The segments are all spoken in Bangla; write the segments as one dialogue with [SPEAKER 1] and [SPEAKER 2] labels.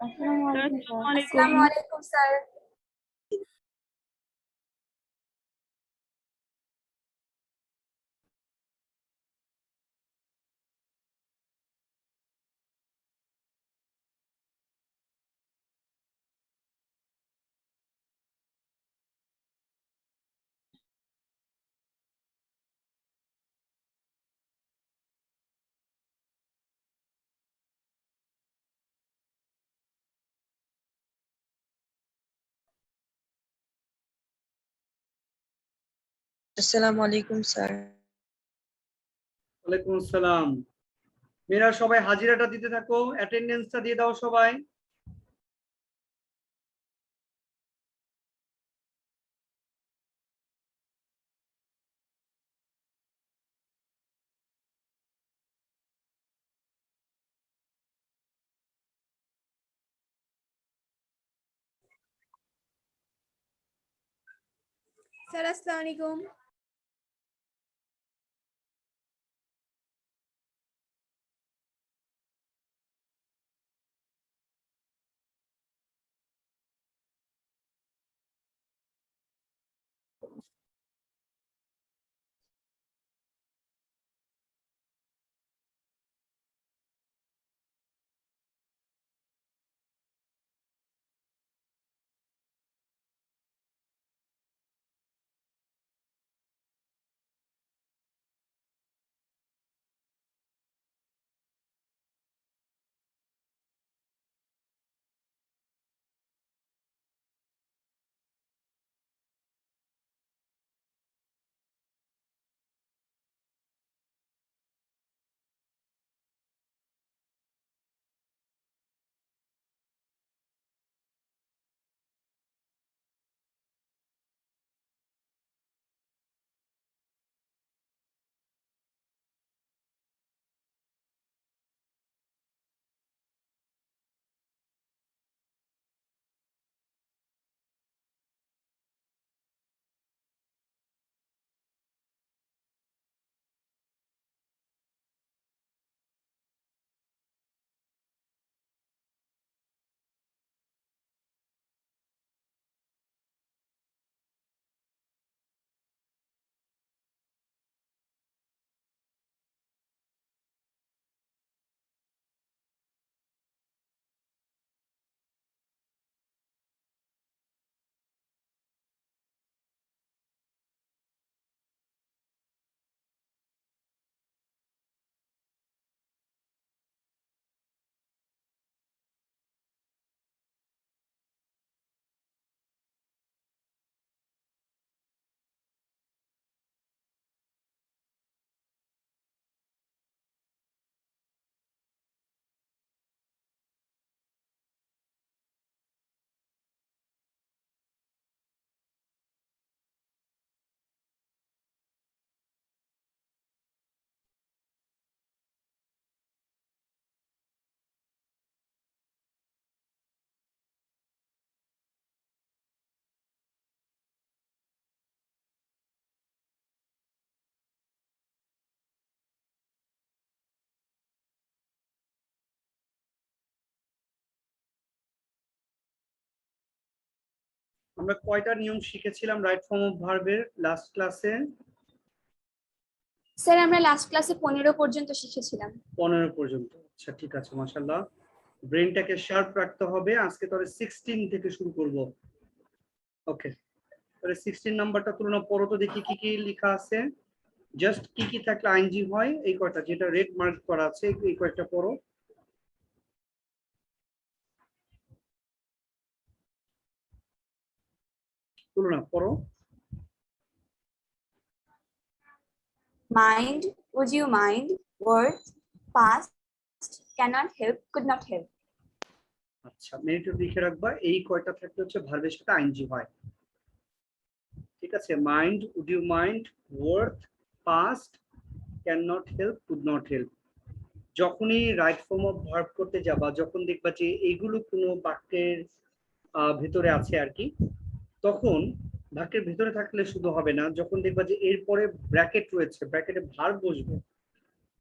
[SPEAKER 1] আসসালামু আলাইকুম স্যার।
[SPEAKER 2] আসসালামু আলাইকুম স্যার।
[SPEAKER 3] আসসালামু আলাইকুম স্যার।
[SPEAKER 4] ওয়ালাইকুম আসসালাম। মেয়েরা সবাই হাজিরাটা দিতে থাকো, অ্যাটেন্ডেন্সটা দিয়ে দাও সবাই।
[SPEAKER 2] স্যার আসসালামু আলাইকুম।
[SPEAKER 4] আমরা কয়টা নিয়ম শিখেছিলাম রাইট ফর্ম অফ ভার্বের লাস্ট ক্লাসে?
[SPEAKER 2] স্যার আমরা লাস্ট ক্লাসে 15 পর্যন্ত শিখেছিলাম।
[SPEAKER 4] 15 পর্যন্ত। আচ্ছা ঠিক আছে, মাশাআল্লাহ। ব্রেনটাকে শার্প রাখতে হবে। আজকে তাহলে 16 থেকে শুরু করব। ওকে, তাহলে 16 নাম্বারটা তুলনা পড়ো তো দেখি কি কি লেখা আছে। জাস্ট কি কি থাকলে আইএনজি হয় এই কয়টা, যেটা রেড মার্ক করা আছে এই কয়টা পড়ো। তুলনা পড়ো।
[SPEAKER 2] Mind, would you mind? Worth, past, cannot help, could not help.
[SPEAKER 4] আচ্ছা, মিনিটে লিখে রাখবা এই কয়টা থাকলে হচ্ছে ভার্বের সাথে আইএনজি হয়। ঠিক আছে, mind, would you mind, worth, past, can not help, could not help. যখনই রাইট ফর্ম অফ ভার্ব করতে যাবা, যখন দেখবা যে এইগুলো কোনো বাক্যের ভিতরে আছে আর কি, তখন বাক্যের ভিতরে থাকলে শুধু হবে না, যখন দেখবা যে এরপরে ব্র্যাকেট রয়েছে, ব্র্যাকেটে ভার্ব বসবে,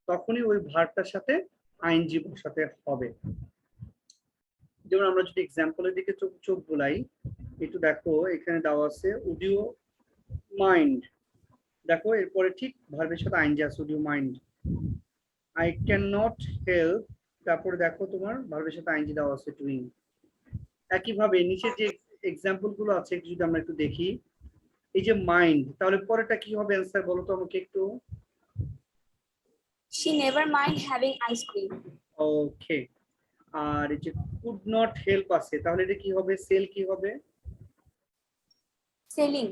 [SPEAKER 4] তখনই ওই ভার্বটার সাথে আইএনজি বসাতে হবে। যেমন আমরা যদি এক্সাম্পলের দিকে চোখ চোখ বুলাই, একটু দেখো এখানে দেওয়া আছে উড ইউ মাইন্ড, দেখো এরপরে ঠিক ভার্বের সাথে আইনজি আছে would you mind. I can not help, তারপরে দেখো তোমার ভার্বের সাথে আইনজি দেওয়া আছে ডুইং। একইভাবে নিচে যে এক্সাম্পল গুলো আছে যদি আমরা একটু দেখি, এই যে মাইন্ড, তাহলে পরেরটা কি হবে অ্যান্সার বলো তো আমাকে একটু।
[SPEAKER 2] She never mind having ice cream.
[SPEAKER 4] ওকে, আর এই যে কুড নট হেল্প আছে, তাহলে এটা কি হবে, সেল কি হবে?
[SPEAKER 2] Selling.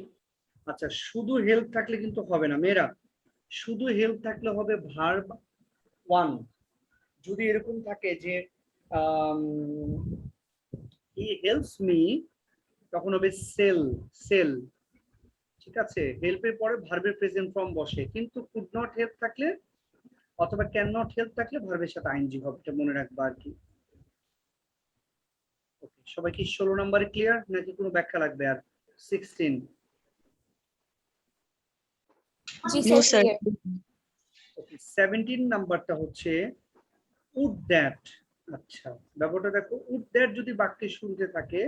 [SPEAKER 4] আচ্ছা, শুধু হেল্প থাকলে কিন্তু হবে না মেয়েরা, শুধু হেল্প থাকলে হবে ভার্ব ওয়ান। যদি এরকম থাকে যে হি হেল্পস মি, তখন হবে সেল, সেল। ঠিক আছে, হেল্পের পরে ভার্বের প্রেজেন্ট ফর্ম বসে, কিন্তু কুড নট হেল্প থাকলে অথবা ক্যান নট হেল্প থাকলে ভার্বের সাথে আইনজি হবে, এটা মনে রাখবা আর কি। ওকে, সবাই কি 16 নম্বরে ক্লিয়ার নাকি কোনো ব্যাখ্যা লাগবে আর? 16।
[SPEAKER 2] She
[SPEAKER 1] No,
[SPEAKER 2] said
[SPEAKER 1] sir.
[SPEAKER 2] clear.
[SPEAKER 4] ওকে, 17 নাম্বারটা হচ্ছে উড দ্যাট। আচ্ছা, ব্যাপারটা দেখো, উড দ্যাট যদি বাক্যের শুরুতে থাকে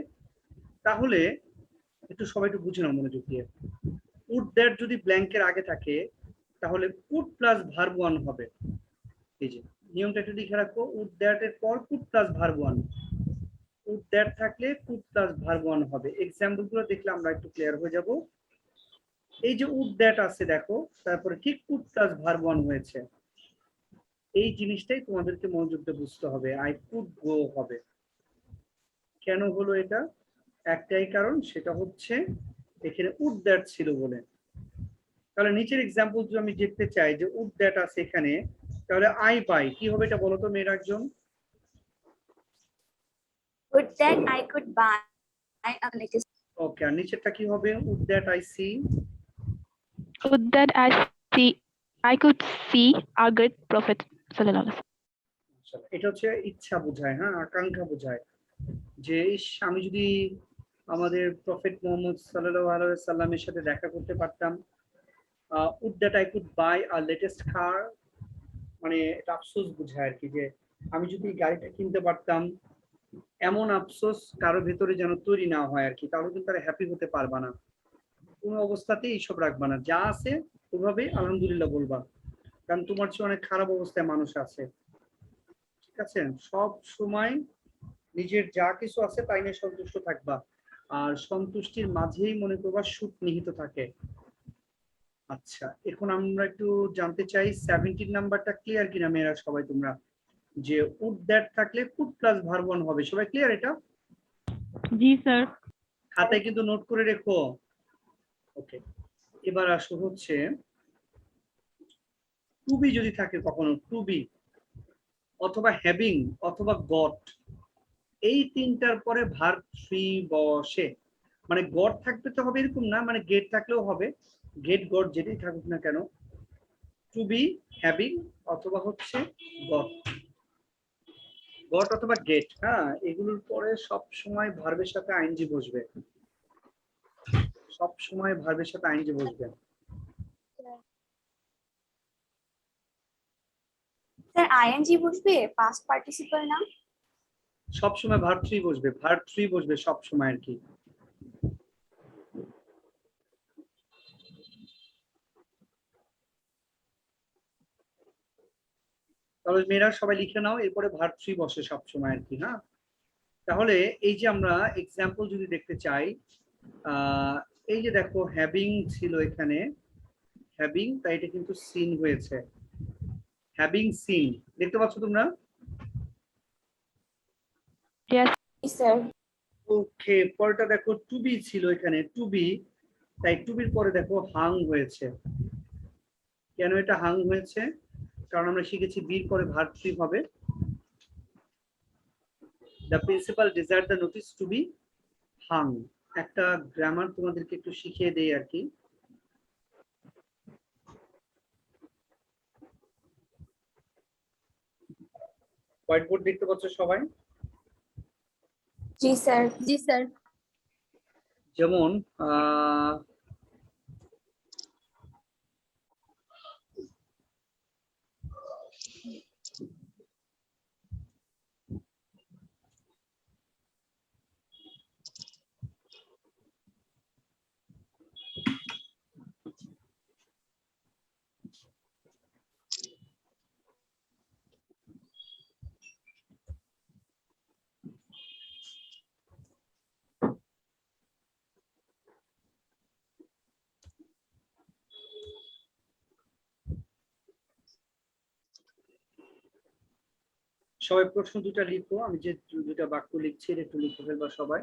[SPEAKER 4] তাহলে একটু সবাই একটু বুঝে নাও মনোযোগ দিয়ে। উড দ্যাট যদি ব্ল্যাঙ্কের আগে থাকে তাহলে কুড প্লাস ভার্ব ওয়ান হবে। এই যে নিয়মটা একটু লিখে রাখো, উড দ্যাট এর পর could plus verb one, would that থাকলে কুড প্লাস ভার্ব ওয়ান হবে। এক্সাম্পল গুলো দেখলে আমরা একটু ক্লিয়ার হয়ে যাব। এই যে উড দ্যাট আছে দেখো, তারপরে ঠিক কুড প্লাস ভার্ব ওয়ান হয়েছে, এই জিনিসটাই তোমাদেরকে মনোযোগ দিয়ে বুঝতে হবে। আই কুড গো হবে, কেন হলো এটা? একটাই কারণ, সেটা হচ্ছে এখানে উড দ্যাট ছিল বলে। তাহলে নিচের এক্সাম্পল যদি আমি দেখতে চাই যে উড দ্যাট আছে এখানে, তাহলে আই পাই, কি হবে এটা বলো তো মেয়ের একজন।
[SPEAKER 2] Would that I could buy a latest.
[SPEAKER 4] ওকে, আর নিচেরটা কি হবে? Would that I see.
[SPEAKER 1] Would that see, I could see our good Prophet sallallahu alaihi wasallam.
[SPEAKER 4] এটা হচ্ছে ইচ্ছা বোঝায়, হ্যাঁ, আকাঙ্ক্ষা বোঝায়, যে ইস, আমি যদি আমাদের প্রফেট মোহাম্মদ সাল্লাল্লাহু আলাইহি সাল্লামের সাথে দেখা করতে পারতাম। Would that I could buy a latest car, মানে এটা আফসোস বোঝায় আর কি, যে আমি যদি গাড়িটা কিনতে পারতাম। এমন আফসোস কারো ভেতরে যেন তৈরি না হয় আর কি, তাহলে কিন্তু তারা হ্যাপি হতে পারবা না। কোনো অবস্থাতেই এইসব রাখবা না, যা আছে ওভাবেই আলহামদুলিল্লাহ বলবা, কারণ তোমার চেয়ে অনেক খারাপ অবস্থায় মানুষ আছে। ঠিক আছে, সব সময় নিজের যা কিছু আছে তাই নিয়ে সন্তুষ্ট থাকবা, আর সন্তুষ্টির মাঝেই মনে করবা সুখ নিহিত থাকে। আচ্ছা, এখন আমরা একটু জানতে চাই 17 নাম্বারটা ক্লিয়ার কিনা মেয়েরা সবাই তোমরা, যে উড দ্যাট থাকলে কুড প্লাস ভার্ব ওয়ান হবে, সবাই ক্লিয়ার এটা?
[SPEAKER 1] জি স্যার।
[SPEAKER 4] খাতায় কিন্তু নোট করে রেখো। ওকে, এবার আসো হচ্ছে টু বি যদি থাকে কখনো, টু বি অথবা হ্যাভিং অথবা গট, এই তিনটার পরে ভার্ব থ্রি বসে। মানে গট থাকবে তো হবে এরকম না, মানে গেট থাকলেও হবে, গেট গট যেটাই থাকুক না কেন, টু বি, হ্যাভিং অথবা হচ্ছে গট, গট অথবা গেট, হ্যাঁ, এগুলোর পরে সব সময় ভার্বের সাথে আইনজি বসবে, সব সময় ভার্বের সাথে আইনজি বসবে।
[SPEAKER 2] স্যার ing বসবে, past participle না?
[SPEAKER 4] সব সময় ভার্ব থ্রি বসবে, ভার্ব থ্রি বসবে সব সময় আর কি। তাহলে মেয়েরা সবাই লিখে নাও, এরপরে ভার্ব থ্রি বসে সব সময় আর কি, হ্যাঁ। তাহলে এই যে আমরা এক্সাম্পল যদি দেখতে চাই, এই যে দেখো হ্যাভিং ছিল এখানে, হ্যাভিং, তাই এটা কিন্তু সিন হয়েছে, হ্যাভিং সিন, দেখতে পাচ্ছ তোমরা?
[SPEAKER 1] Yes.
[SPEAKER 2] Yes, sir.
[SPEAKER 4] ওকে, পরেরটা দেখো টু বি ছিল এখানে, টু বি, তাই টু বির পরে দেখো হাং হয়েছে। কেন এটা হাং হয়েছে? কারণ আমরা শিখেছি বির পরে ভার্ব থ্রি হবে। The principal desire the notice two B Hang. একটা গ্রামার তোমাদেরকে একটু শিখিয়ে দেই আর কি। হোয়াইট বোর্ড দেখতে পাচ্ছ সবাই?
[SPEAKER 2] জি স্যার। জি স্যার।
[SPEAKER 4] যেমন সবাই প্রশ্ন দুটা লিখো, আমি যে দুটা বাক্য লিখছি এটা একটু লিখে ফেলবা সবাই।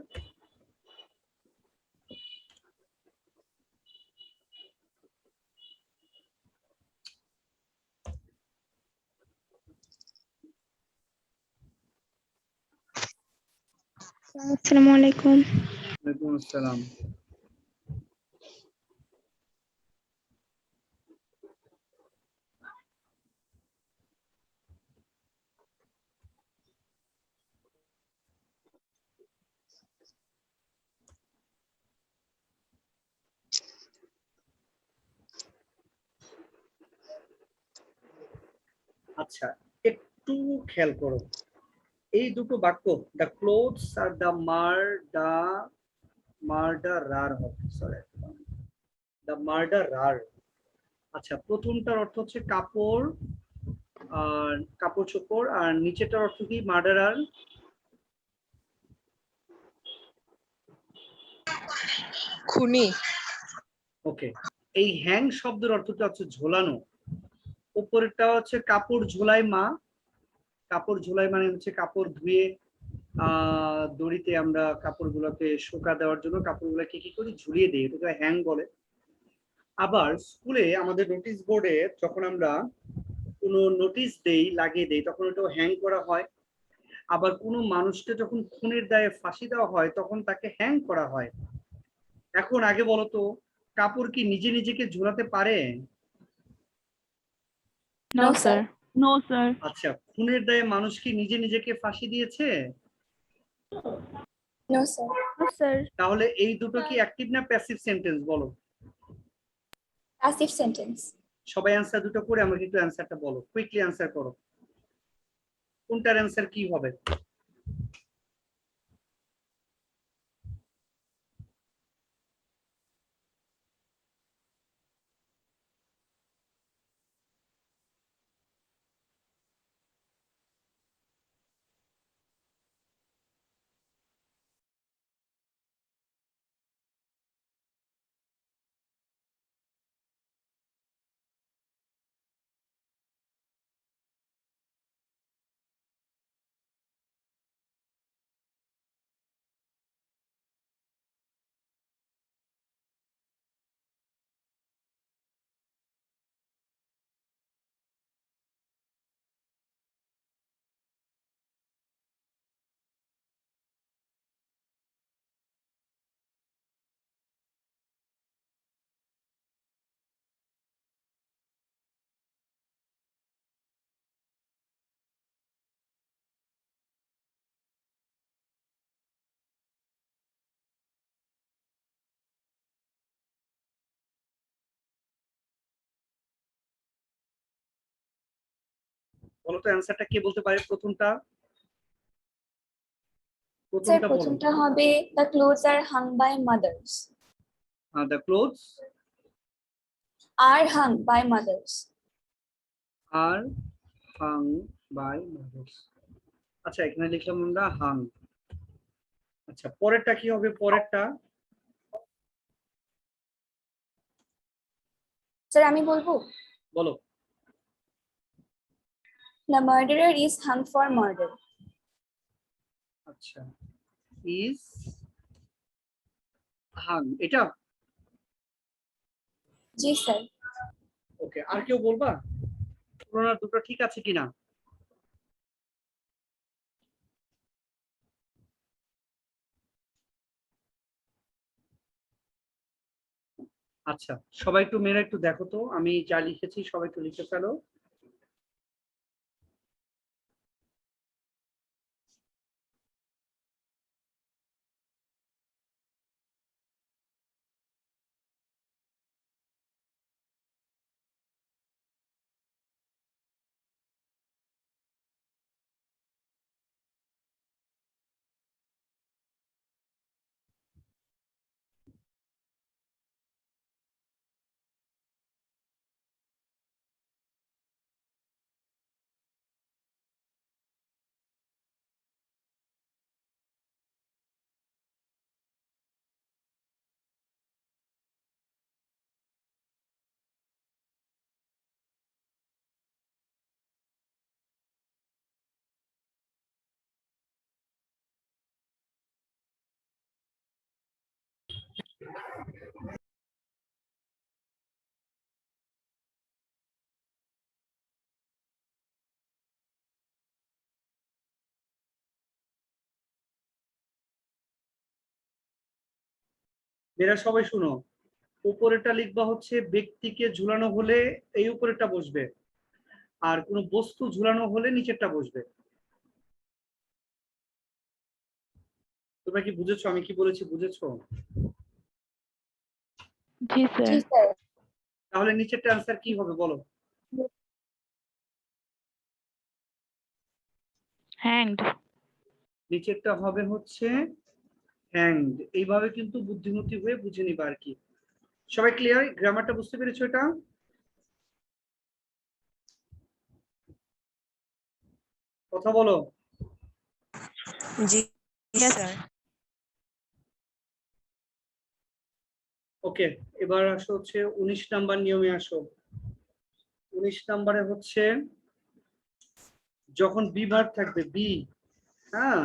[SPEAKER 1] আসসালামু আলাইকুম।
[SPEAKER 4] ওয়ালাইকুম আসসালাম। আচ্ছা, একটু খেয়াল করো এই দুটো বাক্য, দ্য ক্লোথস আর মার্ডারার হবে, সরি, দ্য মার্ডারার। আচ্ছা, প্রথমটার অর্থ হচ্ছে কাপড়, আর কাপড় চোপড়, আর নিচেটার অর্থ কি মার্ডারার?
[SPEAKER 3] খুনি।
[SPEAKER 4] ওকে, এই হ্যাং শব্দের অর্থটা হচ্ছে ঝোলানো, উপরেরটা হচ্ছে কাপড় ঝোলাই মা। কাপড় ঝোলাই মানে হচ্ছে কাপড় ধুয়ে দড়িতে আমরা কাপড়গুলোকে শুকা দেওয়ার জন্য কাপড়গুলোকে কি করি, ঝুলিয়ে দিই, এটাকে হ্যাং বলে। আবার স্কুলে আমাদের নোটিশ বোর্ডে যখন আমরা কোনো নোটিশ দেই, লাগিয়ে দেই, তখন ওটাও হ্যাং করা হয়। আবার কোনো মানুষকে যখন খুনের দায়ে ফাঁসি দেওয়া হয় তখন তাকে হ্যাং করা হয়। এখন আগে বলো তো, কাপড় কি নিজে নিজেকে ঝোলাতে পারে?
[SPEAKER 1] No,
[SPEAKER 2] No,
[SPEAKER 1] sir.
[SPEAKER 2] sir.
[SPEAKER 1] No, sir.
[SPEAKER 4] আচ্ছা, খুনের দায়ে মানুষ কি নিজে নিজেকে ফাঁসি দিয়েছে?
[SPEAKER 2] No, sir.
[SPEAKER 1] No, sir.
[SPEAKER 4] তাহলে এই দুটো কি অ্যাক্টিভ না প্যাসিভ সেন্টেন্স বলো?
[SPEAKER 2] Passive sentence.
[SPEAKER 4] সবাই অ্যান্সার দুটো করে আমাকে একটু অ্যান্সারটা বলো, কুইকলি অ্যান্সার করো, কোনটার অ্যান্সার কি হবে? বলো তো অ্যান্সারটা কে বলতে পারে? প্রথমটা
[SPEAKER 2] Sir,
[SPEAKER 4] প্রথমটা বলো।
[SPEAKER 2] প্রথমটা হবে the clothes are hung by mothers.
[SPEAKER 4] The clothes
[SPEAKER 2] Are hung by mothers.
[SPEAKER 4] Are hung by mother's. আচ্ছা, এখানে লিখলাম আমরা হাং। আচ্ছা, পরেরটা কি হবে? পরেরটা
[SPEAKER 2] Sir, আমি বলবো
[SPEAKER 4] বলো।
[SPEAKER 2] the murderer is hung for murder.
[SPEAKER 4] আচ্ছা, ইজ হাং, এটা
[SPEAKER 2] জি স্যার।
[SPEAKER 4] ওকে। আর কেউ বলবা পুরোনো দুটো ঠিক আছে কিনা? আচ্ছা, সবাই একটু মেয়েরা একটু দেখো তো, আমি যা লিখেছি সবাই একটু লিখে ফেলো। মেয়েরা সবাই শুনো, উপরেটা লিখবা হচ্ছে ব্যক্তিকে ঝুলানো হলে এই উপরেরটা বসবে, আর কোনো বস্তু ঝুলানো হলে নিচেরটা বসবে। তোমরা কি বুঝেছো আমি কি বলেছি? বুঝেছো?
[SPEAKER 1] জি স্যার।
[SPEAKER 2] জি স্যার।
[SPEAKER 4] তাহলে নিচেরটা অ্যান্সার কি হবে বলো?
[SPEAKER 1] হ্যান্ড।
[SPEAKER 4] নিচেরটা হবে হচ্ছে হ্যাংড। এইভাবে কিন্তু বুদ্ধিমতী হয়ে বুঝে নিবা আর কি। সবাই ক্লিয়ার? গ্রামারটা বুঝতে পেরেছো এটা? কথা বলো।
[SPEAKER 3] জি
[SPEAKER 1] Yes.
[SPEAKER 3] স্যার।
[SPEAKER 4] ওকে, এবার আসো হচ্ছে 19 নাম্বার নিয়মে আসো। 19 নাম্বারে হচ্ছে যখন বি ভার্ব থাকবে, বি, হ্যাঁ,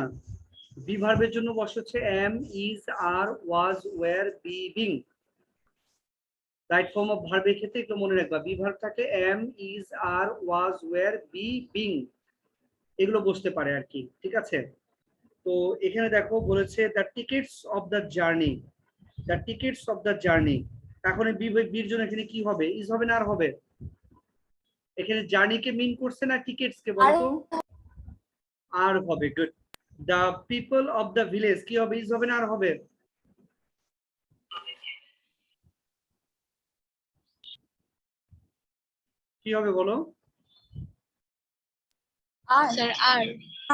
[SPEAKER 4] বি ভার্বের জন্য বসে হচ্ছে am, is, are, was, were, be, being. Right form of ভার্বের ক্ষেত্রে একটু মনে রাখবা, বি ভার্ব থাকে am, is, are, was, were, be, being, এগুলো বসতে পারে আর কি। ঠিক আছে? তো এখানে দেখো বলেছে the tickets of the journey, the tickets of the journey. এখন বির জন্য এখানে কি হবে? ইজ হবে না আর হবে? এখানে জার্নিকে মিন করছে না টিকিটস কে বলো তো? আর হবে। Good. The people of the village কি হবে? ইজ হবে না আর হবে? কি হবে বলো?
[SPEAKER 2] আর
[SPEAKER 3] স্যার আর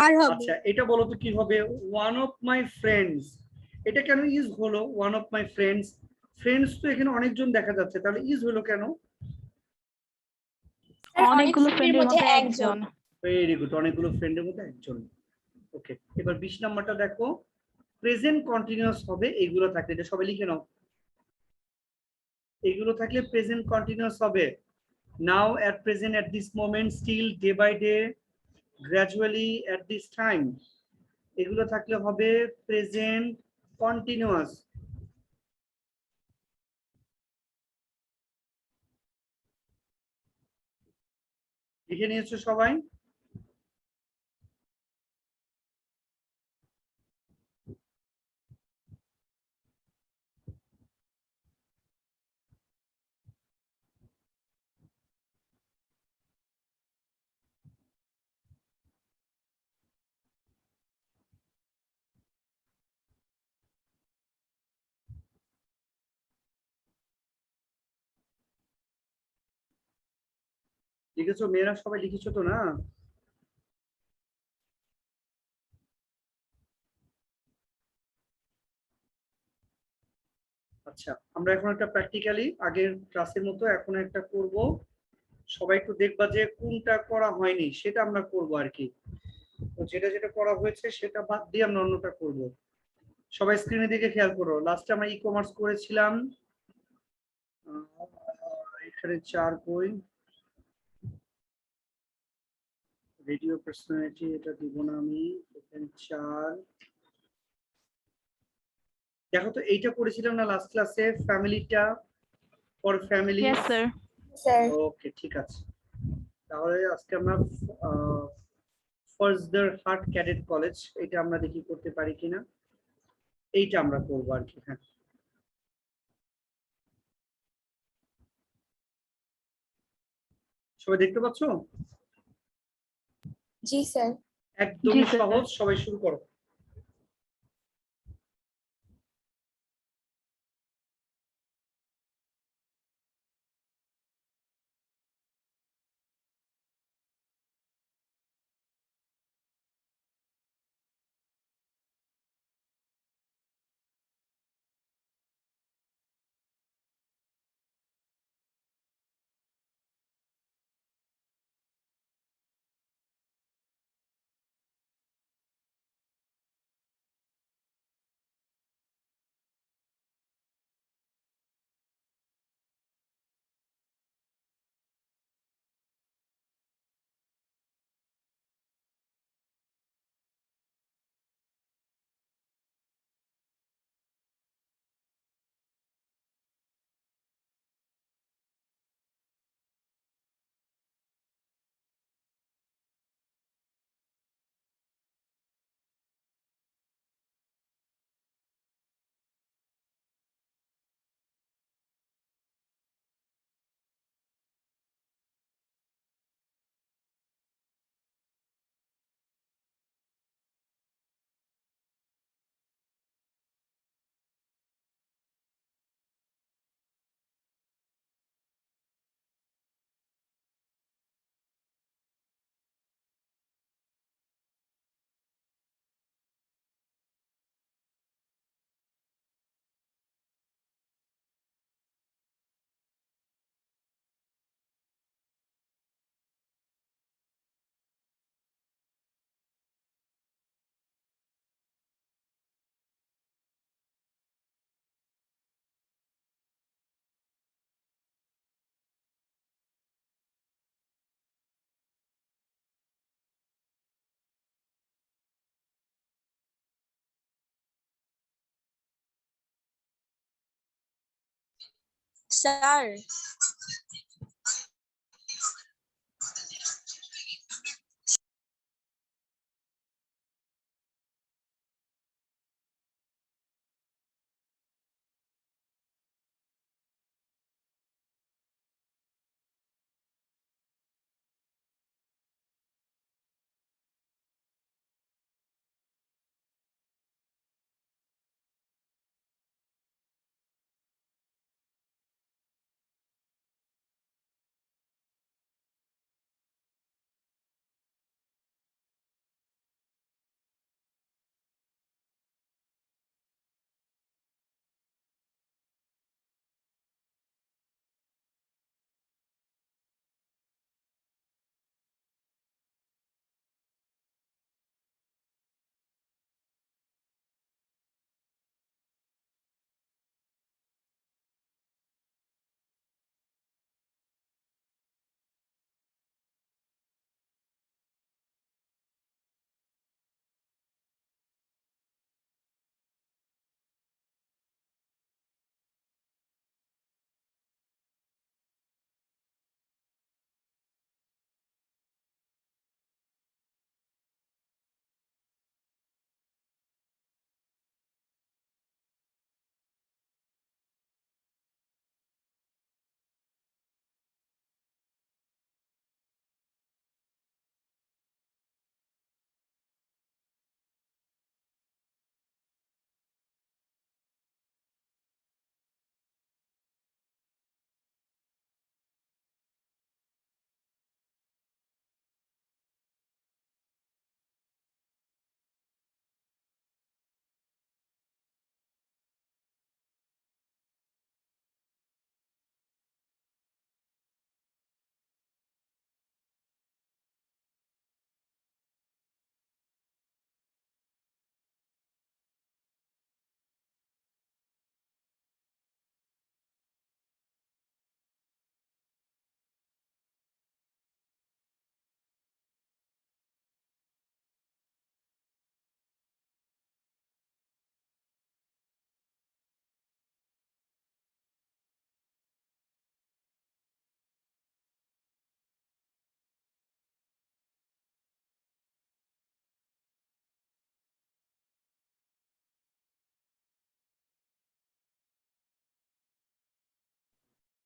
[SPEAKER 2] আর হবে।
[SPEAKER 4] আচ্ছা, এটা বলো তো কি হবে? One of my friends. এটা কেন ইজ হলো? One of my friends, friends তো এখানে অনেকজন দেখা যাচ্ছে, তাহলে ইজ হলো কেন?
[SPEAKER 1] অনেকগুলো
[SPEAKER 2] friend-এর
[SPEAKER 1] ফ্রেন্ডের
[SPEAKER 2] মধ্যে
[SPEAKER 1] মধ্যে
[SPEAKER 2] একজন।
[SPEAKER 1] একজন।
[SPEAKER 4] ভেরি গুড, অনেকগুলো ফ্রেন্ডের মধ্যে একজন। ওকে, এবার 20 নাম্বারটা দেখো, প্রেজেন্ট কন্টিনিউয়াস হবে এগুলো থাকলে, এটা সবাই লিখে নাও। এগুলো থাকলে প্রেজেন্ট কন্টিনিউয়াস হবে। নাও, at present, at this moment, still, day by day, gradually, at this time, এগুলো থাকলে হবে প্রেজেন্ট কন্টিনিউয়াস। লিখে নিয়েছো সবাই? লিখেছো মেয়েরা? সবাই লিখেছো তো না? আচ্ছা, আমরা এখন একটা প্র্যাকটিক্যালি আগের ক্লাসের মতো এখন একটা করব। সবাই একটু দেখবা যে কোনটা করা হয়নি সেটা আমরা করব আর কি। তো যেটা যেটা করা হয়েছে সেটা বাদ দিয়ে আমরা অন্যটা করব। সবাই স্ক্রিনের দিকে খেয়াল করো। লাস্টে আমরা ই কমার্স করেছিলাম, এখানে 4 বই। রেডিও পার্সোনালিটি এটা দিব না আমি, এখানে 4। দেখো তো এইটা করেছিলাম না লাস্ট ক্লাসে, ফ্যামিলিটা, for family.
[SPEAKER 1] Yes sir.
[SPEAKER 2] Sir
[SPEAKER 4] okay, ঠিক আছে। তাহলে আজকে আমরা ফজদার হাট ক্যাডেট কলেজ, এটা আমরা দেখি করতে পারি কিনা, এইটা আমরা করবো আর কি। হ্যাঁ, সবাই দেখতে পাচ্ছো?
[SPEAKER 2] জি স্যার।
[SPEAKER 4] একদমই
[SPEAKER 1] জি, স্যার।
[SPEAKER 4] সহজ, সবাই শুরু করো।
[SPEAKER 2] Sir.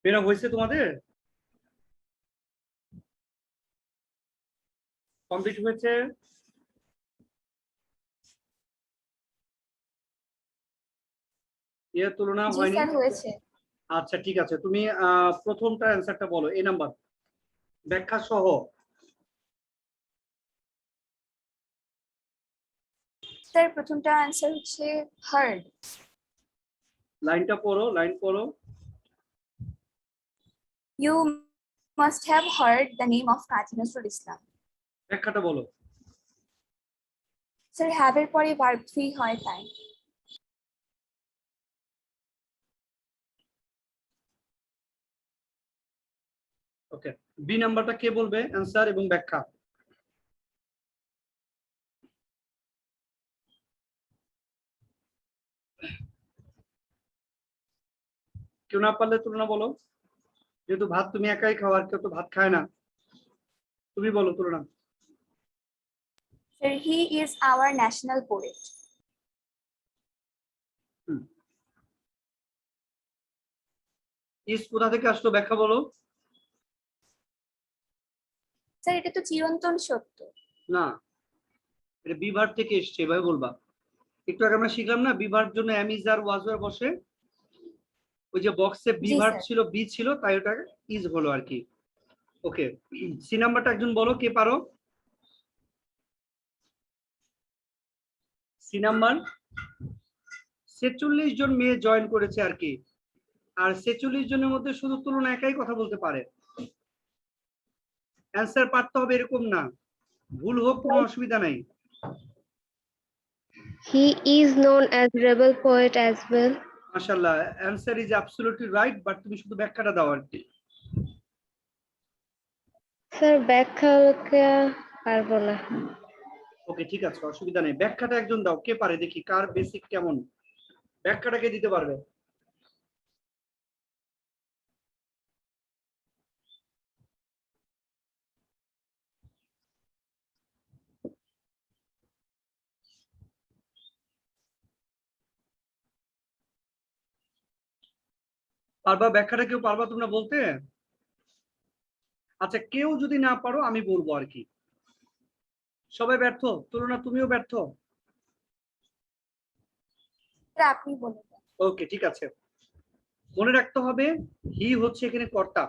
[SPEAKER 4] মেয়েরা হয়েছে তোমাদের? কমপ্লিট হয়েছে? এর তুলনা
[SPEAKER 2] জি
[SPEAKER 4] হয়নি?
[SPEAKER 2] স্যার হয়েছে।
[SPEAKER 4] আচ্ছা ঠিক আছে, তুমি প্রথমটা অ্যান্সারটা বলো, এ নাম্বার ব্যাখ্যা সহ।
[SPEAKER 2] স্যার প্রথমটা আনসার হচ্ছে হার্ড।
[SPEAKER 4] লাইনটা পড়ো, লাইন পড়ো।
[SPEAKER 2] You must have heard the name of Kazi Nazrul Islam.
[SPEAKER 4] ব্যাখ্যাটা বলো।
[SPEAKER 2] স্যার হ্যাভ এর পরে ভার্ব 3 হয় তাই।
[SPEAKER 4] ওকে, বি নাম্বারটা কে বলবে অ্যান্সার এবং ব্যাখ্যা? কেউ না পারলে তুলনা বলো, যেহেতু ভাত তুমি একাই খাও, আর কেউ তো ভাত খায় না। তুমি বলো তুলনা।
[SPEAKER 2] Sir, he is our national poet.
[SPEAKER 4] ইস কোথা থেকে আসলো, ব্যাখ্যা বলো।
[SPEAKER 2] স্যার এটা তো চিরন্তন সত্য।
[SPEAKER 4] না, এটা বি ভার্ব থেকে এসছে, এভাবে বলবা। একটু আগে আমরা শিখলাম না, বি ভার্ব জন্য am is are was were বসে। ওই যে বক্সে বি
[SPEAKER 2] জি,
[SPEAKER 4] ভার্ব
[SPEAKER 2] স্যার।
[SPEAKER 4] ছিল, বি ছিল, তাই ওটা ইজ হলো আর কি। ওকে, সি নাম্বারটা একজন বলো, কে পারো? সি নাম্বার 46 জন মেয়ে জয়েন করেছে আর কি, আর 46 জনের মধ্যে শুধু তুলনা একাই কথা বলতে পারে। অ্যান্সার পারতে হবে এরকম না, ভুল হোক কোনো অসুবিধা নাই।
[SPEAKER 5] He is known as rebel poet as well.
[SPEAKER 4] মাশাআল্লাহ, answer is absolutely right, but তুমি শুধু ব্যাখ্যাটা দাও আর কি।
[SPEAKER 5] স্যার ব্যাখ্যা পারবো না।
[SPEAKER 4] ওকে ঠিক আছে, অসুবিধা নেই, ব্যাখ্যাটা একজন দাও, কে পারে দেখি, কার বেসিক কেমন, ব্যাখ্যাটাকে দিতে পারবে। পারবা ব্যাখ্যাটা কেউ পারবা তোমরা বলতে? আচ্ছা কেউ যদি না পারো আমি বলবো আর কি। সবাই ব্যর্থ? তুলনা তুমিও ব্যর্থ?
[SPEAKER 2] স্যার আপনি বলুন।
[SPEAKER 4] ওকে ঠিক আছে, মনে রাখতে হবে হি হচ্ছে এখানে কর্তা।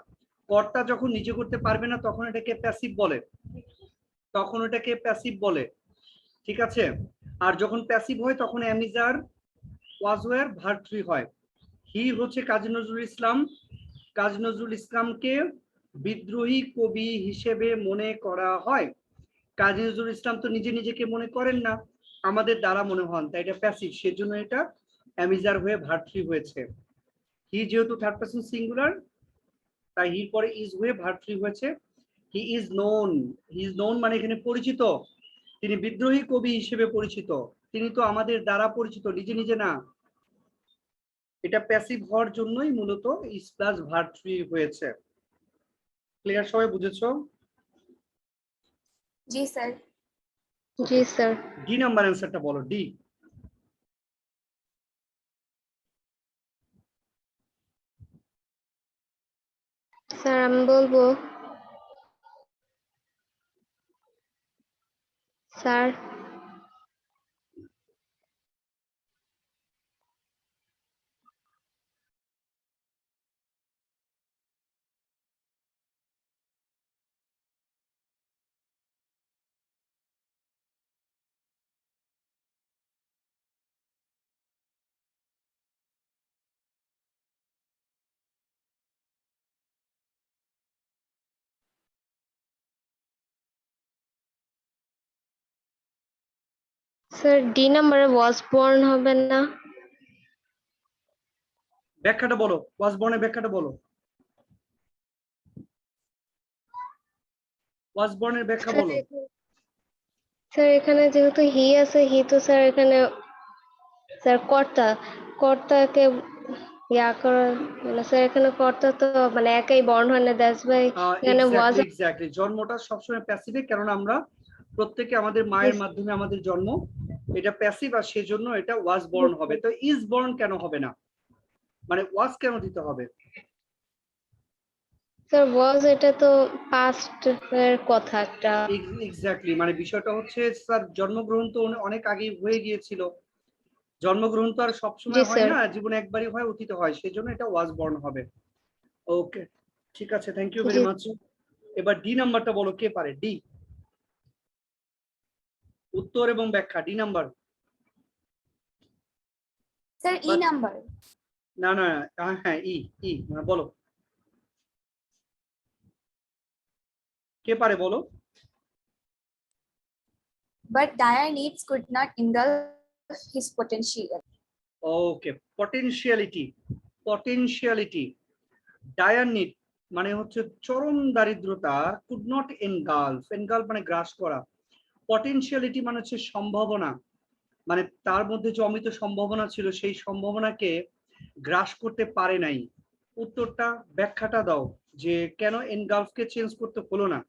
[SPEAKER 4] কর্তা যখন নিজে করতে পারবে না তখন এটাকে প্যাসিভ বলে, তখন এটাকে প্যাসিভ বলে, ঠিক আছে। আর যখন প্যাসিভ হয় তখন অ্যামিজার ওয়াজ ওয়্যার ভার্ব থ্রি হয়। হি হচ্ছে কাজী নজরুল ইসলাম, কাজী নজরুল ইসলামকে বিদ্রোহী কবি হিসেবে মনে করা হয়। কাজী নজরুল ইসলাম তো নিজে নিজেকে মনে করেন না, আমাদের দ্বারা মনে হন, তাই এটা প্যাসিভ, সেজন্য এটা অ্যামিজার হয়ে ভার্ব থ্রি হয়েছে। হি যেহেতু থার্ড পারসন সিঙ্গুলার তাই হির পরে ইজ হয়ে ভার্ব থ্রি হয়েছে। He is known, he is known মানে এখানে পরিচিত, তিনি বিদ্রোহী কবি হিসেবে পরিচিত, তিনি তো আমাদের দ্বারা পরিচিত, নিজে নিজে না। এটা প্যাসিভ হওয়ার জন্যই মূলত ইজ প্লাস ভার্ব থ্রি হয়েছে। ক্লিয়ার? সবাই বুঝেছো?
[SPEAKER 2] জি স্যার।
[SPEAKER 5] জি স্যার।
[SPEAKER 4] ডি নাম্বার অ্যান্সারটা বলো, ডি।
[SPEAKER 5] স্যার আমি বলবো। স্যার স্যার ডি নাম্বারে ওয়াজ বর্ন হবে না?
[SPEAKER 4] ব্যাখ্যাটা বলো, ওয়াজ বর্নের ব্যাখ্যাটা বলো, ওয়াজ বর্নের ব্যাখ্যা বলো।
[SPEAKER 5] স্যার এখানে যেহেতু হি আছে, হি তো স্যার এখানে স্যার কর্তা, কর্তাকে ইয়া করা মানে স্যার এখানে কর্তা তো মানে একাই বর্ন হয় না, দ্যাটস ওয়াই এখানে ওয়াজ।
[SPEAKER 4] এক্স্যাক্টলি এক্স্যাক্টলি, জন্মটা সবসময় প্যাসিভে, কারণ আমরা প্রত্যেকে আমাদের মায়ের মাধ্যমে আমাদের জন্ম, এটা প্যাসিভ, আর সেজন্য এটা ওয়াজ বর্ন হবে। তো ইজ বর্ন কেন হবে না, মানে ওয়াজ কেন দিতে হবে?
[SPEAKER 5] স্যার ওয়াজ এটা তো পাস্ট এর কথা একটা।
[SPEAKER 4] এক্স্যাক্টলি, মানে বিষয়টা হচ্ছে স্যার জন্মগ্রহণ তো অনেক আগেই হয়ে গিয়েছিল, জন্মগ্রহণ তো আর
[SPEAKER 5] জি
[SPEAKER 4] সবসময় হয়
[SPEAKER 5] স্যার।
[SPEAKER 4] না, জীবনে একবারই হয়, অতীতে হয়, সেজন্য এটা ওয়াজ বর্ন হবে। ওকে ঠিক আছে, থ্যাংক ইউ ভেরি
[SPEAKER 5] জি
[SPEAKER 4] মাচ। এবার ডি নাম্বারটা বলো, কে পারে? ডি, উত্তর এবং ব্যাখ্যা, D number.
[SPEAKER 2] Sir E number.
[SPEAKER 4] না না, হ্যাঁ ই, ই বলো, কে পারে বলো?
[SPEAKER 2] But dire needs could not engulf his potential.
[SPEAKER 4] Okay, potentiality, potentiality, dire need মানে হচ্ছে চরম দারিদ্রতা, কুড নট এনগালফ, এনগালফ মানে গ্রাস করা, পটেনশিয়ালিটি মানে হচ্ছে সম্ভাবনা, মানে তার মধ্যে যে অমিত সম্ভাবনা ছিল সেই সম্ভাবনাকে গ্রাস করতে পারে নাই। উত্তরটা ব্যাখ্যাটা দাও যে কেন এনগালফকে চেঞ্জ করতে হলো না,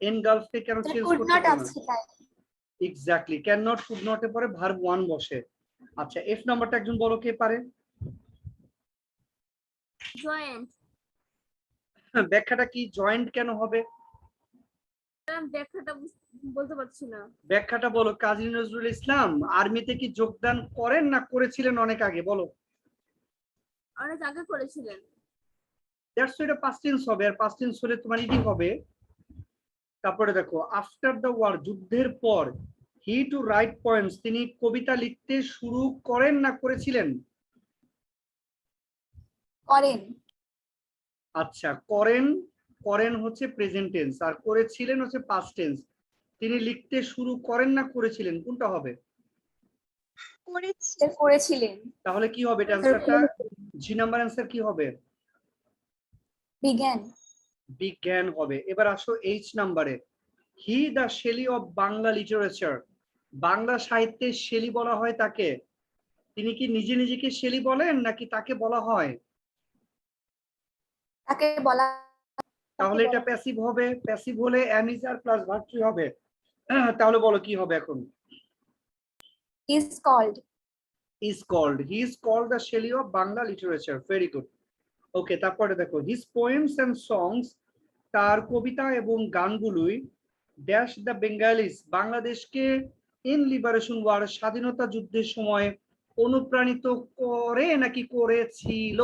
[SPEAKER 4] এনগালফকে কেন
[SPEAKER 2] Sir,
[SPEAKER 4] চেঞ্জ
[SPEAKER 2] could
[SPEAKER 4] করতে
[SPEAKER 2] not
[SPEAKER 4] হলো না?
[SPEAKER 2] আছে তাই।
[SPEAKER 4] Exactly, can not could not এর পরে ভার্ব ওয়ান বসে। আচ্ছা এফ নাম্বারটা একজন বলো, কে পারে?
[SPEAKER 6] জয়েন্ট।
[SPEAKER 4] ব্যাখ্যাটা কি, জয়েন্ট কেন হবে?
[SPEAKER 6] ব্যাখ্যাটা বলতে পারছি না।
[SPEAKER 4] ব্যাখ্যাটা বলো। কাজী নজরুল ইসলাম আর্মিতে কি যোগদান করেন না করেছিলেন অনেক আগে, বলো।
[SPEAKER 6] অনেক আগে করেছিলেন।
[SPEAKER 4] দ্যাটস এটা পাস্ট টেন্স হবে, আর পাস্ট টেন্স হলে তোমার ইডি হবে। তারপরে দেখো আফটার দ্য ওয়ার, যুদ্ধের পর, হি টু রাইট পয়েন্টস, তিনি কবিতা লিখতে শুরু করেন না করেছিলেন?
[SPEAKER 2] করেন।
[SPEAKER 4] আচ্ছা করেন, করেন হচ্ছে প্রেজেন্ট টেন্স, আর করেছিলেন হচ্ছে পাস্ট টেন্স। তিনি লিখতে শুরু করেন না করেছিলেন, কোনটা হবে?
[SPEAKER 2] স্যার করেছিলেন।
[SPEAKER 4] তাহলে কি হবে এটা অ্যান্সারটা? জি নাম্বার অ্যান্সার কি হবে?
[SPEAKER 2] বিজ্ঞান।
[SPEAKER 4] বিজ্ঞান হবে। এবার আসো এইচ নাম্বারে, he the Shelley of Bangla literature, Bangla সাহিত্যের শেলি বলা হয় তাকে, তিনি কি নিজে নিজেকে শেলি বলেন নাকি তাকে বলা হয়?
[SPEAKER 2] তাকে বলা।
[SPEAKER 4] তাহলে এটা প্যাসিভ হবে, প্যাসিভ হলে অ্যামিজার প্লাস ভার্ব থ্রি হবে। তাহলে বলো কি হবে এখন?
[SPEAKER 2] is called.
[SPEAKER 4] is called. He is called the Shelley of Bangla literature. Very good. Okay, তারপরে দেখো his poems and songs, তার কবিতা এবং গানগুলোই ড্যাশ দ্য বেঙ্গলিস, বাংলাদেশকে ইন লিবারেশন ওয়ার, স্বাধীনতা যুদ্ধের সময় অনুপ্রাণিত করে নাকি করেছিল?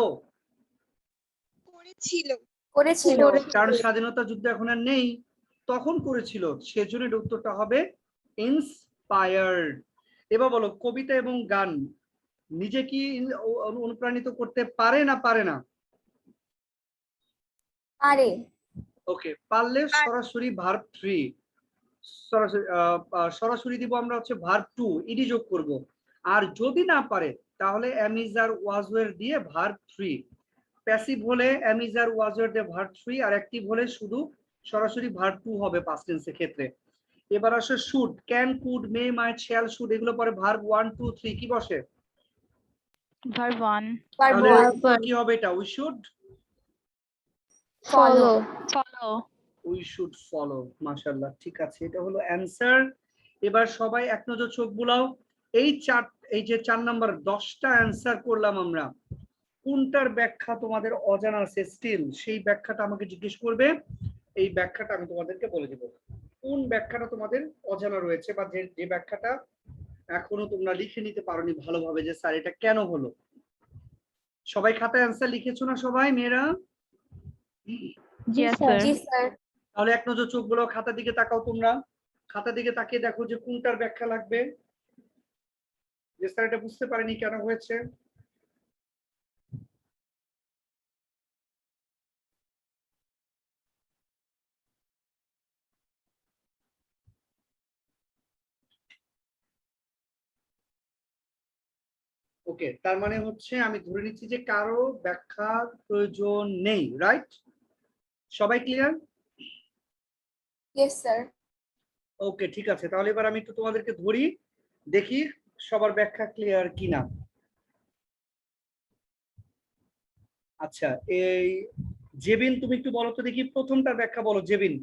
[SPEAKER 2] করেছিল।
[SPEAKER 4] কারণ স্বাধীনতা যুদ্ধ এখন আর নেই, তখন করেছিল, সেজন্য এর উত্তরটা হবে ইন্সপায়ার্ড। এবার বলো কবিতা এবং গান নিজে কি অনুপ্রাণিত করতে পারে না পারে না?
[SPEAKER 2] পারে।
[SPEAKER 4] ওকে, পারলে সরাসরি ভার্ব 3, সরাসরি দিব আমরা হচ্ছে ভার্ব 2 ইডি যোগ করব। আর যদি না পারে তাহলে am is আর was were দিয়ে ভার্ব 3, প্যাসিভ হলে am is আর was were দিয়ে ভার্ব 3, আর অ্যাক্টিভ হলে শুধু সরাসরি ভার্ব 2 হবে পাস্ট টেন্সের ক্ষেত্রে। এবার আসে should, can, could, may, might, shall, should, এগুলো পরে ভার্ব 1 2 3 কি বসে?
[SPEAKER 1] Verb 1.
[SPEAKER 4] তাহলে
[SPEAKER 2] Verb
[SPEAKER 4] উত্তর কি হবে এটা? We should
[SPEAKER 5] follow,
[SPEAKER 1] Follow.
[SPEAKER 4] We should follow. মাশাআল্লাহ, ঠিক আছে, এটা হলো অ্যানসার। এবার সবাই এক নজর চোখ বুলাও। এই যে 4 নাম্বার 10টা অ্যানসার করলাম আমরা, কোনটার ব্যাখ্যা তোমাদের অজানা আছে স্টিল, সেই ব্যাখ্যাটা আমাকে জিজ্ঞেস করবে, এই ব্যাখ্যাটা আমি তোমাদেরকে বলে দেব। কোন ব্যাখ্যাটা তোমাদের অজানা রয়েছে, বা যে ব্যাখ্যাটা এখনো তোমরা লিখে নিতে পারোনি ভালোভাবে, যে স্যার এটা কেন হলো। সবাই খাতায় অ্যানসার লিখেছো না সবাই মেয়েরা?
[SPEAKER 1] Yes, sir.
[SPEAKER 2] জি স্যার।
[SPEAKER 4] তাহলে এক নজর চোখ গুলো খাতার দিকে তাকাও, তোমরা খাতার দিকে তাকিয়ে দেখো যে কোনটার ব্যাখ্যা লাগবে, যে স্যার এটা বুঝতে পারিনি কেন হয়েছে। ওকে, তার মানে হচ্ছে আমি ধরে নিচ্ছি যে কারো ব্যাখ্যার প্রয়োজন নেই, রাইট? সবাই ক্লিয়ার?
[SPEAKER 2] Yes sir.
[SPEAKER 4] ওকে, ঠিক আছে, তাহলে এবার আমি একটু তোমাদেরকে ধরি, দেখি সবার ব্যাখ্যা ক্লিয়ার কিনা। আচ্ছা, এই জেবিন তুমি একটু বলো তো দেখি, প্রথমটার ব্যাখ্যা বলো। জেবিন,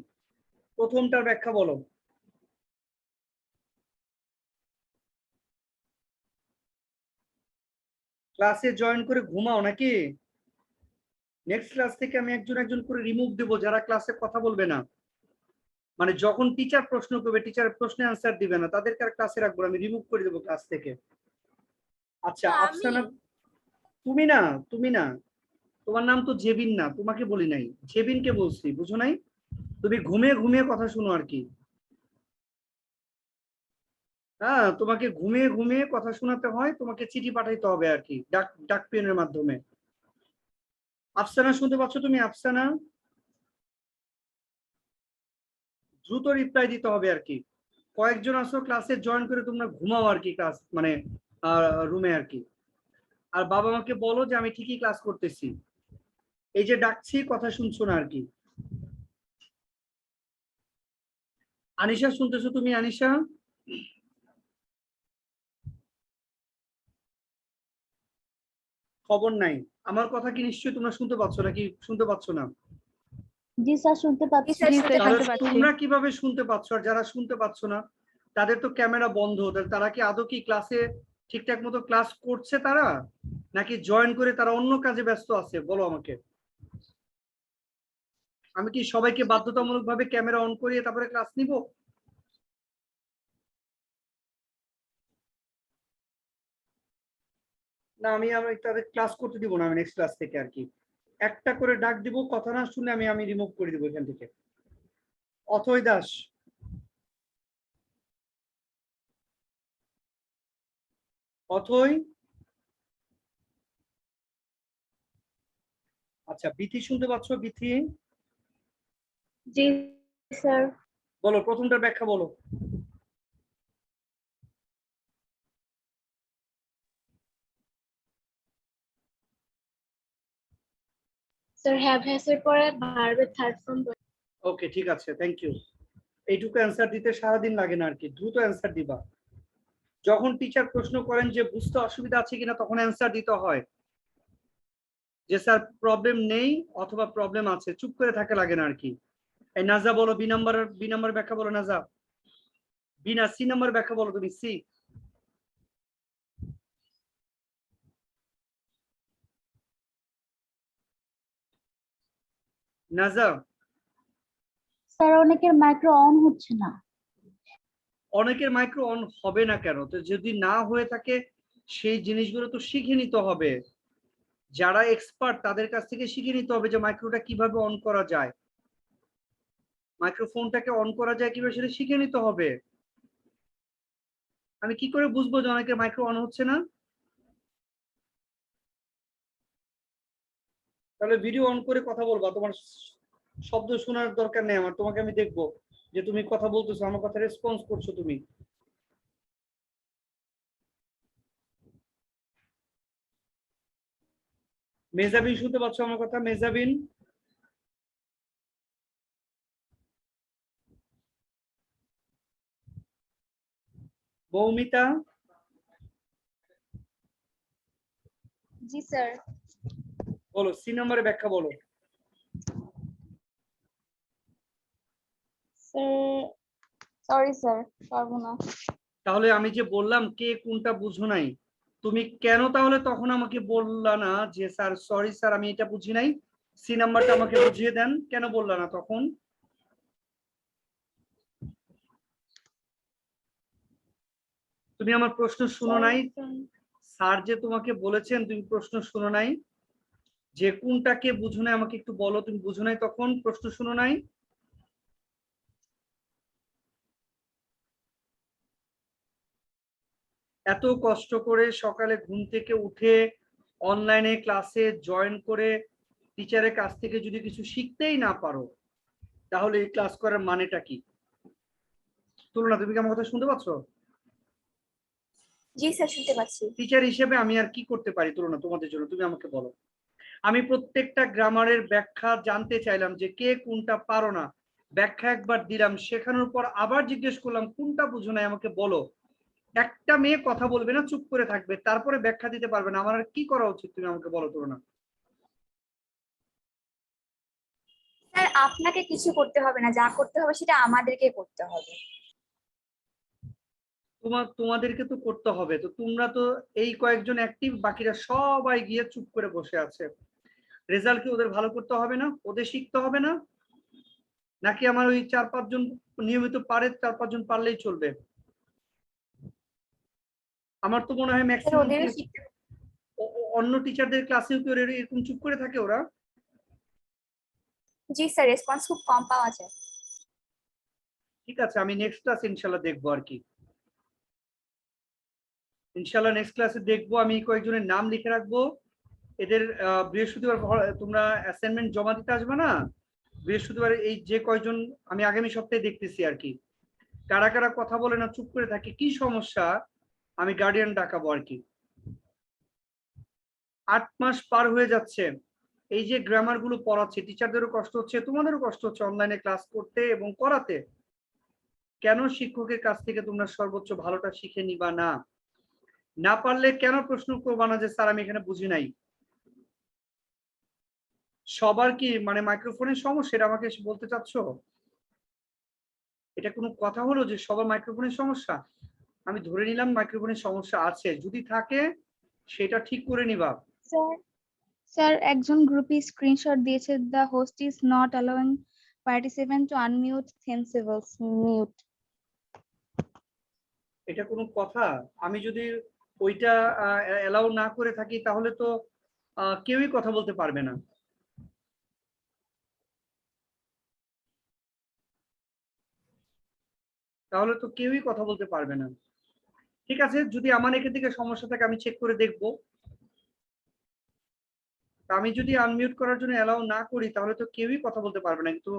[SPEAKER 4] প্রথমটার ব্যাখ্যা বলো। ক্লাসে জয়েন করে ঘুমাও নাকি? নেক্সট ক্লাস থেকে আমি একজন একজন করে রিমুভ দেবো যারা ক্লাসে কথা বলবে না, মানে যখন টিচার প্রশ্ন করবে, টিচার প্রশ্নে আনসার দিবে না, তাদেরকে আর ক্লাসে রাখবো, আমি রিমুভ করে দেবো ক্লাস থেকে। আচ্ছা আফসানা, তুমি না, তুমি না, তোমার নাম তো জেবিন না, তোমাকে বলি নাই, জেবিনকে বলছি, বুঝো নাই? তুমি ঘুমিয়ে ঘুমিয়ে কথা শুনো আর কি। হ্যাঁ, তোমাকে ঘুমিয়ে ঘুমিয়ে কথা শোনাতে হয়, তোমাকে চিঠি পাঠাইতে হবে আর কি, ডাক পেনের মাধ্যমে। আফসানা শুনতে পাচ্ছ তুমি? আফসানা, দ্রুত রিপ্লাই দিতে হবে আর কি। কয়েকজন আসো ক্লাসে জয়েন করে তোমরা ঘুমাও আর কি, ক্লাস মানে রুমে আর কি। আর বাবা মাকে বলো যে আমি ঠিকই ক্লাস করতেছি, এই যে ডাকছি কথা শুনছো না আর কি। আনিশা শুনতেছো তুমি? আনিশা, খবর নাই। আমার কথা কি নিশ্চয়ই তোমরা শুনতে পাচ্ছ নাকি শুনতে পাচ্ছ না?
[SPEAKER 6] জি স্যার শুনতে পাচ্ছি।
[SPEAKER 1] জি স্যার,
[SPEAKER 4] তাহলে
[SPEAKER 1] শুনতে পাচ্ছি।
[SPEAKER 4] তোমরা কিভাবে শুনতে পাচ্ছ, আর যারা শুনতে পাচ্ছ না তাদের তো ক্যামেরা বন্ধ, তারা কি আদৌ কি ক্লাসে ঠিকঠাক মতো ক্লাস করছে তারা, নাকি জয়েন করে তারা অন্য কাজে ব্যস্ত আছে? বলো আমাকে। আমি কি সবাইকে বাধ্যতামূলক ভাবে ক্যামেরা অন করিয়ে তারপরে ক্লাস নিব? না, আমি তাদের ক্লাস করতে দিব না, আমি নেক্সট ক্লাস থেকে আর কি একটা করে ডাক দিব, কথা না শুনে আমি রিমুভ করে দিব এখান থেকে। অথৈ দাস, অথৈ। আচ্ছা, বিথি শুনতে পাচ্ছ? বিথি
[SPEAKER 5] জি স্যার।
[SPEAKER 4] বলো, প্রথমটার ব্যাখ্যা বলো।
[SPEAKER 5] স্যার হ্যাভ হ্যাজ এর পরে ভার্বের থার্ড ফর্ম।
[SPEAKER 4] ওকে, ঠিক আছে, থ্যাংক ইউ। এইটুকু অ্যান্সার দিতে সারাদিন লাগে না আর কি, দ্রুত অ্যান্সার দিবা। যখন টিচার প্রশ্ন করেন যে বুঝতে অসুবিধা আছে কিনা, তখন অ্যান্সার দিতে হয় যে স্যার প্রবলেম নেই অথবা প্রবলেম আছে, চুপ করে থাকা লাগে না আর কি। এই নাজা বলো, বি নাম্বার ব্যাখ্যা বলো। নাজা, বি না সি নাম্বার ব্যাখ্যা বলো তুমি। সি, নাজা,
[SPEAKER 6] স্যার অনেকের মাইক্রো অন হচ্ছে না।
[SPEAKER 4] অনেকের মাইক্রো অন হবে না কেন? তো যদি না হয়ে থাকে সেই জিনিসগুলো তো শিখে নিতে হবে। যারা এক্সপার্ট তাদের কাছ থেকে শিখে নিতে হবে যে মাইক্রোটা কিভাবে অন করা যায়, মাইক্রোফোনটাকে অন করা যায় কিভাবে সেটা শিখে নিতে হবে। আমি কি করে বুঝবো যে অনেকের মাইক্রো অন হচ্ছে না? তাহলে ভিডিও অন করে কথা বলবা, তোমার শব্দ শোনার দরকার নেই আমার, তোমাকে আমি দেখবো যে তুমি কথা বলতেছো, আমার কথা রেসপন্স করছো তুমি। মেজাবিন শুনতে পাচ্ছ আমার কথা? মেজাবিন, বৌমিতা,
[SPEAKER 2] জি স্যার।
[SPEAKER 4] বলো সি নম্বরে ব্যাখ্যা বলো।
[SPEAKER 2] সরি স্যার, পারবো না।
[SPEAKER 4] তাহলে আমি যে বললাম কে কোনটা বুঝো নাই, তুমি কেন তাহলে তখন আমাকে বললা না যে স্যার সরি স্যার আমি এটা বুঝি নাই, সি নাম্বারটা আমাকে বুঝিয়ে দেন, কেন বললা না তখন? তুমি আমার প্রশ্ন শুনো নাই? স্যার যে তোমাকে বলেছেন তুমি প্রশ্ন শুনো নাই, যে কোনটাকে বুঝো নাই আমাকে একটু বলো, তুমি বুঝো নাই তখন, প্রশ্ন শুনো নাই? এত কষ্ট করে সকালে ঘুম থেকে উঠে অনলাইনে ক্লাসে জয়েন করে টিচারের কাছ থেকে যদি কিছু শিখতেই না পারো তাহলে এই ক্লাস করার মানেটা কি? তুলনা, তুমি কি আমার কথা শুনতে পাচ্ছ?
[SPEAKER 2] জি স্যার, শুনতে পাচ্ছি।
[SPEAKER 4] টিচার হিসেবে আমি আর কি করতে পারি তুলনা তোমাদের জন্য, তুমি আমাকে বলো। আমি প্রত্যেকটা গ্রামারের ব্যাখ্যা জানতে চাইলাম যে কে কোনটা পারো না, ব্যাখ্যা একবার দিলাম, শেখানোর পর আবার জিজ্ঞেস করলাম কোনটা বুঝো নাই আমাকে বলো। একটা মেয়ে কথা বলবে না, চুপ করে থাকবে, তারপরে ব্যাখ্যা দিতে পারবে না, আমার আর কি করা উচিত তুমি আমাকে বলো তুলনা।
[SPEAKER 2] স্যার আপনাকে কিছু করতে হবে না, যা করতে হবে সেটা আমাদেরকে করতে হবে।
[SPEAKER 4] তোমাদেরকে তো করতে হবে, তো তোমরা তো এই কয়েকজন অ্যাক্টিভ, বাকিরা সবাই গিয়ে চুপ করে বসে আছে। রেজাল্ট কি ওদের ভালো করতে হবে না? ওদের শিখতে হবে না? নাকি আমার ওই 4-5 জন নিয়মিত পারে, 4-5 জন পারলেই চলবে? আমার তো মনে হয়
[SPEAKER 2] স্যার
[SPEAKER 4] ম্যাক্সিমাম
[SPEAKER 2] ওদেরও শিখতে হবে।
[SPEAKER 4] অন্য টিচারদের ক্লাসেও কি ওরা এরকম চুপ করে থাকে ওরা?
[SPEAKER 2] জি স্যার, রেসপন্স খুব কম পাওয়া যায়।
[SPEAKER 4] ঠিক আছে, আমি নেক্সট ক্লাস ইনশাল্লাহ দেখবো আর কি, ইনশাল্লাহ নেক্সট ক্লাসে দেখবো। আমি কয়েকজনের নাম লিখে রাখবো। এদের বৃহস্পতিবার তোমরা অ্যাসাইনমেন্ট জমা দিতে আসবে না? বৃহস্পতিবার এই যে কয়জন আমি আগামী সপ্তাহে দেখতেছি আর কি, কারা কারা কথা বলে না, চুপ করে থাকে, কি সমস্যা, আমি গার্ডিয়ান ডাকাবো আর কি। 8 মাস পার হয়ে যাচ্ছে, এই যে গ্রামার গুলো পড়াচ্ছে, টিচারদেরও কষ্ট হচ্ছে, তোমাদেরও কষ্ট হচ্ছে অনলাইনে ক্লাস করতে এবং করাতে। কেন শিক্ষকের কাছ থেকে তোমরা সর্বোচ্চ ভালোটা শিখে নিবা না? না পারলে কেন প্রশ্ন করবা না যে স্যার আমি এখানে বুঝি নাই? সবার কি মানে মাইক্রোফোনের সমস্যা, এটা আমাকে বলতে চাচ্ছ? এটা কোনো কথা হলো যে সবার মাইক্রোফোনের সমস্যা? আমি ধরে নিলাম মাইক্রোফোনের সমস্যা আছে, যদি থাকে সেটা ঠিক করে নিবা।
[SPEAKER 7] স্যার একজন গ্রুপে স্ক্রিনশট দিয়েছে, the host is not allowing participant two unmute themselves mute.
[SPEAKER 4] এটা কোনো কথা? আমি যদি ওইটা অ্যালাউ না করে থাকি তাহলে তো কেউই কথা বলতে পারবে না। তাহলে তো কেউই কথা বলতে পারবে না। ঠিক আছে, যদি আমার এখান থেকে সমস্যা থাকে আমি চেক করে দেখব। আমি যদি আনমিউট করার জন্য অ্যালাউ না করি তাহলে তো কেউই কথা বলতে পারবে না, কিন্তু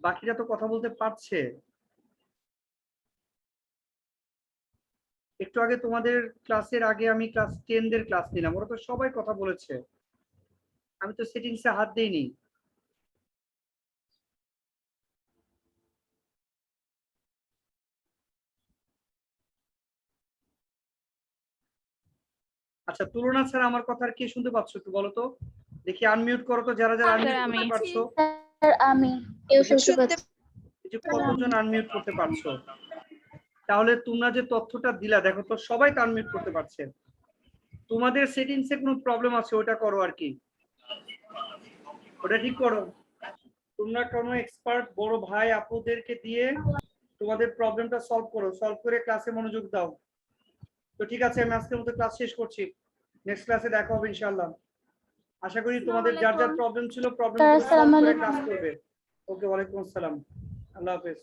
[SPEAKER 4] বাকিরা তো কথা বলতে পারছে। একটু আগে তোমাদের ক্লাসের আগে আমি ক্লাস 10 দের ক্লাস নিলাম, ওরা তো সবাই কথা বলেছে, আমি তো সেটিংসে হাত দেইনি। আচ্ছা তুলনা ছাড়া আমার কথা আর কে শুনতে পাচ্ছ একটু বলো তো দেখি, আনমিউট করো তো যারা যারা আনমিউট
[SPEAKER 1] আমি।
[SPEAKER 4] করতে পারছো।
[SPEAKER 6] স্যার আমি
[SPEAKER 5] কেউ শুনতে পাচ্ছে?
[SPEAKER 4] এই যে কতজন আনমিউট করতে পারছো? তাহলে তোমরা যে তথ্যটা দিলা দেখো তো সবাই তো আনমিউট করতে পারছে। তোমাদের সেটিংসে কোনো প্রবলেম আছে ওটা করো আর কি, ওটা ঠিক করো। তোমরা কোনো এক্সপার্ট বড় ভাই আপুদেরকে দিয়ে তোমাদের প্রবলেমটা সলভ করো, সলভ করে ক্লাসে মনোযোগ দাও। তো ঠিক আছে, আমি আজকের মতো ক্লাস শেষ করছি, নেক্সট ক্লাসে দেখা হবে ইনশাআল্লাহ। আশা করি তোমাদের যার যার প্রবলেম ছিল প্রবলেমগুলো সলভ করে ক্লাস করবে। ওকে, ওয়ালাইকুম আসসালাম, আল্লাহ হাফেজ।